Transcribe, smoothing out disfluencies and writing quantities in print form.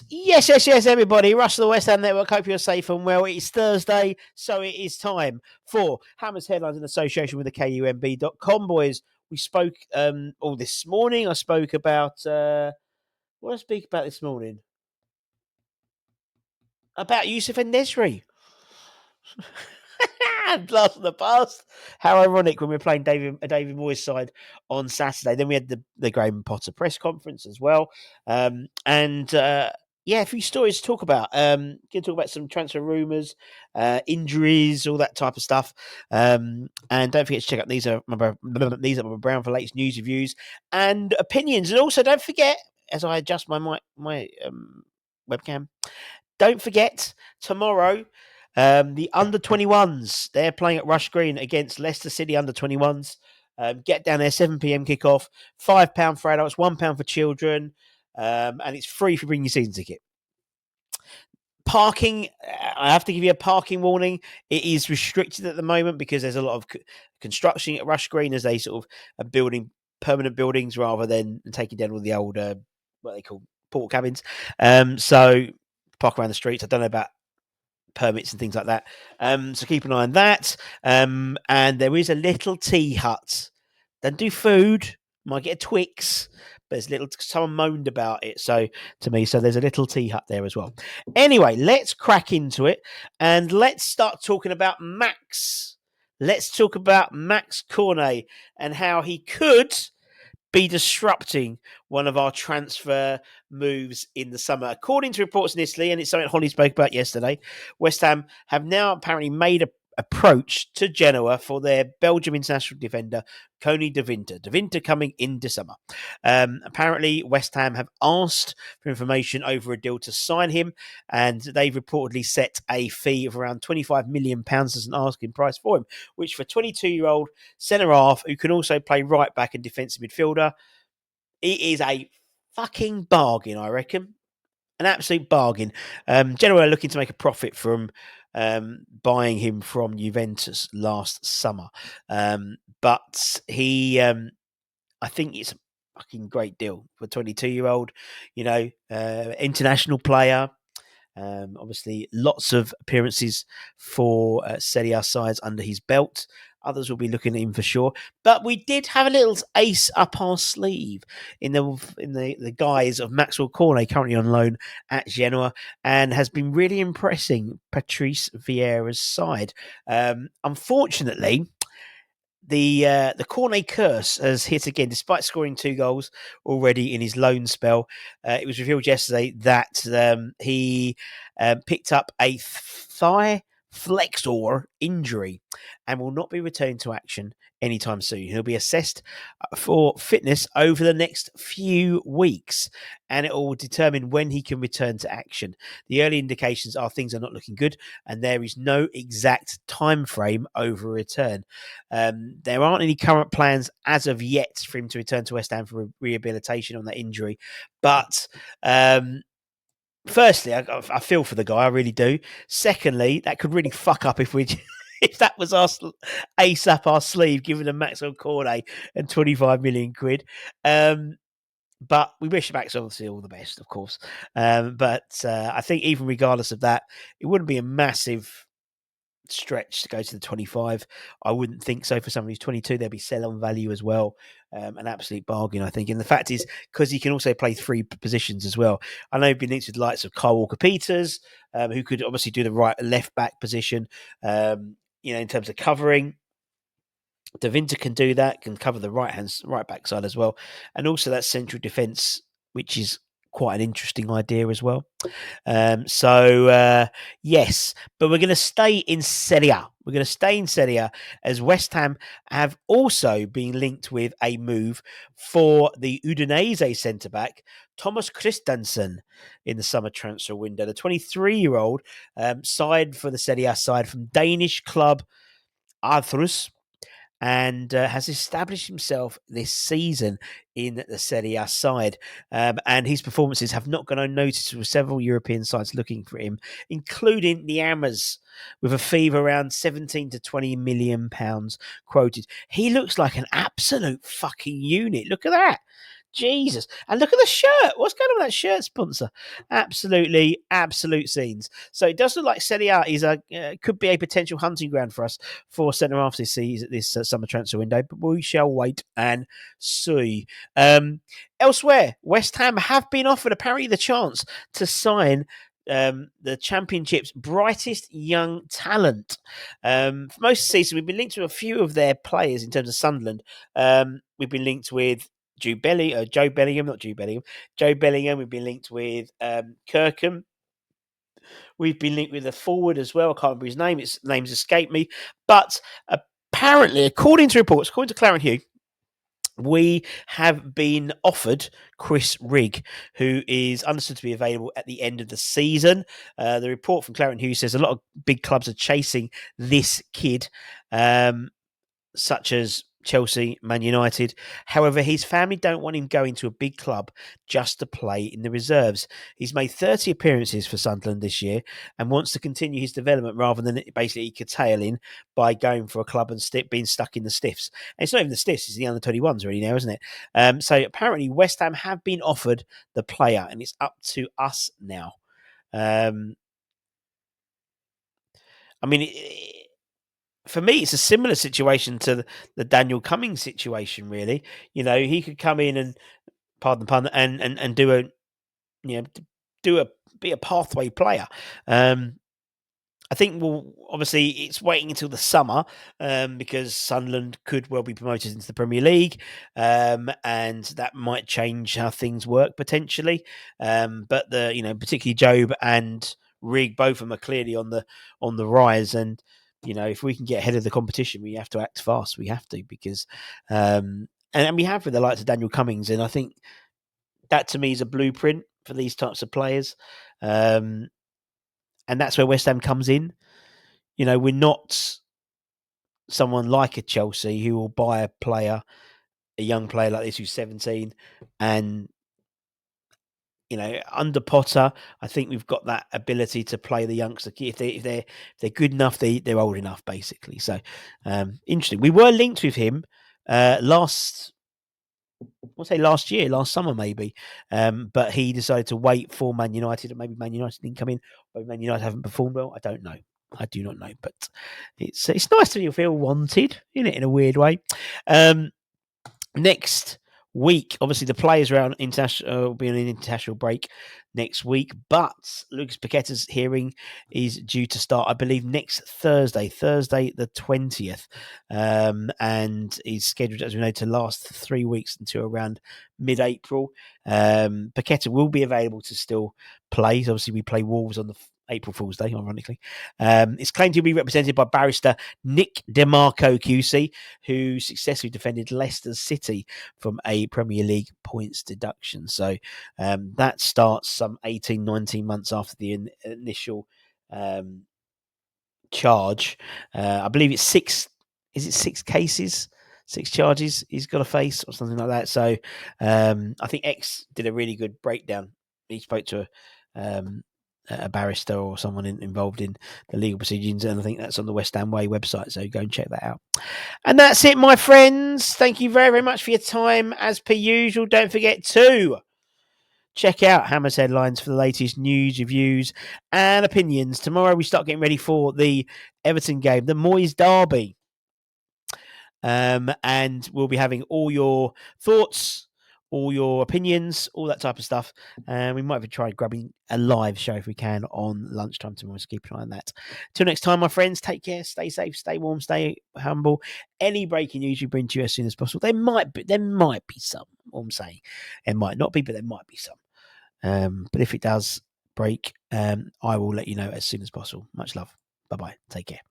Yes, everybody. Russell, the West Ham Network. Hope you're safe and well. It's Thursday, so it is time for Hammer's Headlines in association with the KUMB.com, boys. We spoke all this morning. I spoke about, what did I speak about this morning? About Yusuf and Nesri. Blast from the past. How ironic when we were playing David Moyes' side on Saturday. Then we had the Graham Potter press conference as well. A few stories to talk about. Going to talk about some transfer rumours, injuries, all that type of stuff. And don't forget to check out these are my Brown for latest news, reviews, and opinions. And also don't forget, as I adjust my webcam, don't forget tomorrow. The under-21s, they're playing at Rush Green against Leicester City under-21s. Get down there, 7 p.m. kickoff, £5 for adults, £1 for children, and it's free if you bring your season ticket. Parking, I have to give you a parking warning. It is restricted at the moment because there's a lot of construction at Rush Green as they sort of are building permanent buildings rather than taking down all the old, what they call portal cabins. So park around the streets. I don't know about permits and things like that. So keep an eye on that. And there is a little tea hut. Don't do food. Might get a Twix. But there's little. Someone moaned about it. So there's a little tea hut there as well. Anyway, let's crack into it and let's start talking about Max. Let's talk about Max Cornet and how he could be disrupting one of our transfer moves in the summer. According to reports in Italy, and it's something Holly spoke about yesterday, West Ham have now apparently made an approach to Genoa for their Belgium international defender, Koni De Winter. De Winter coming into summer. Apparently, West Ham have asked for information over a deal to sign him, and they've reportedly set a fee of around £25 million as an asking price for him, which for 22-year-old centre-half who can also play right-back and defensive midfielder, it is a fucking bargain, I reckon. An absolute bargain. Genoa are looking to make a profit from buying him from Juventus last summer. But he, I think it's a fucking great deal for a 22-year-old, international player. Obviously, lots of appearances for Serie A sides under his belt. Others will be looking at him for sure. But we did have a little ace up our sleeve in the guise of Maxwell Cornet, currently on loan at Genoa, and has been really impressing Patrice Vieira's side. Unfortunately, the Cornet curse has hit again, despite scoring 2 goals already in his loan spell. It was revealed yesterday that he picked up a thigh flexor injury and will not be returning to action anytime soon. He'll be assessed for fitness over the next few weeks, and it will determine when he can return to action. The early indications are things are not looking good, and there is no exact time frame over a return. There aren't any current plans as of yet for him to return to West Ham for rehabilitation on that injury, but firstly, I feel for the guy, I really do. Secondly, that could really fuck up if that was our ace up our sleeve, giving him Maxwell Cornet and 25 million quid. But we wish Max obviously all the best, of course. But I think even regardless of that, it wouldn't be a massive stretch to go to the 25. I wouldn't think so for someone who's 22. There'd be sell-on value as well. An absolute bargain, I think. And the fact is, because he can also play 3 positions as well. I know he's been linked with the likes of Kyle Walker-Peters, who could obviously do the right left-back position, in terms of covering. De Winter can do that, can cover the right back side as well. And also that central defence, which is quite an interesting idea as well. Yes, but we're going to stay in Serie A. We're going to stay in Serie A as West Ham have also been linked with a move for the Udinese centre-back, Thomas Christensen, in the summer transfer window. The 23-year-old signed for the Serie A side from Danish club Arthurus, and has established himself this season in the Serie A side. And his performances have not gone unnoticed with several European sides looking for him, including the Amas, with a fee of around 17 to 20 million pounds quoted. He looks like an absolute fucking unit. Look at that. Jesus. And look at the shirt. What's going on with that shirt sponsor? Absolutely, absolute scenes. So it does look like Serie A is could be a potential hunting ground for us for centre halves this season, this summer transfer window. But we shall wait and see. Elsewhere, West Ham have been offered apparently the chance to sign the Championship's brightest young talent. For most of the season, we've been linked to a few of their players in terms of Sunderland. We've been linked with Joe Bellingham, not Jude Bellingham. Joe Bellingham. We've been linked with Kirkham. We've been linked with a forward as well. I can't remember his name. His name's escaped me. But apparently, according to reports, according to Claret Hugh, we have been offered Chris Rigg, who is understood to be available at the end of the season. The report from Claret Hugh says a lot of big clubs are chasing this kid. Such as Chelsea, Man United. However, his family don't want him going to a big club just to play in the reserves. He's made 30 appearances for Sunderland this year and wants to continue his development rather than basically curtailing by going for a club and being stuck in the stiffs. And it's not even the stiffs, it's the under 21s really now, isn't it? So apparently West Ham have been offered the player and it's up to us now. I mean, for me, it's a similar situation to the Daniel Cummings situation. Really, he could come in and, pardon the pun, and do a, be a pathway player. I think obviously it's waiting until the summer because Sunderland could well be promoted into the Premier League, and that might change how things work potentially. But particularly Job and Rigg, both of them are clearly on the rise, and if we can get ahead of the competition, we have to act fast. We have to because, and we have with the likes of Daniel Cummings, and I think that to me is a blueprint for these types of players. And that's where West Ham comes in. We're not someone like a Chelsea who will buy a young player like this who's 17, and under Potter, I think we've got that ability to play the youngster. If they're good enough, they're old enough, basically. So interesting. We were linked with him last summer maybe, but he decided to wait for Man United, and maybe Man United didn't come in, or Man United haven't performed well. I don't know. I do not know, but it's nice to feel wanted, in a weird way. Next week, obviously the players are out international, will be on an international break next week, but Lucas Paqueta's hearing is due to start, I believe, next Thursday the 20th, and is scheduled, as we know, to last 3 weeks until around mid-April. Paqueta will be available to still play. So obviously, we play Wolves on the April Fool's Day, ironically. It's claimed to be represented by barrister Nick DeMarco QC, who successfully defended Leicester City from a Premier League points deduction. So that starts some 18, 19 months after the initial charge. I believe it's 6 cases? 6 charges he's got to face or something like that. So I think X did a really good breakdown. He spoke to a barrister or someone involved in the legal proceedings, and I think that's on the West Ham Way website, so go and check that out. And that's it, my friends. Thank you very, very much for your time. As per usual, don't forget to check out Hammer's Headlines for the latest news, reviews, and opinions. Tomorrow we start getting ready for the Everton game, the Moyes Derby. And we'll be having all your thoughts, all your opinions, all that type of stuff. And we might even try grabbing a live show if we can on lunchtime tomorrow. So keep an eye on that. Till next time, my friends, take care, stay safe, stay warm, stay humble. Any breaking news we bring to you as soon as possible. There might be some. All I'm saying, it might not be, but there might be some. But if it does break, I will let you know as soon as possible. Much love. Bye-bye. Take care.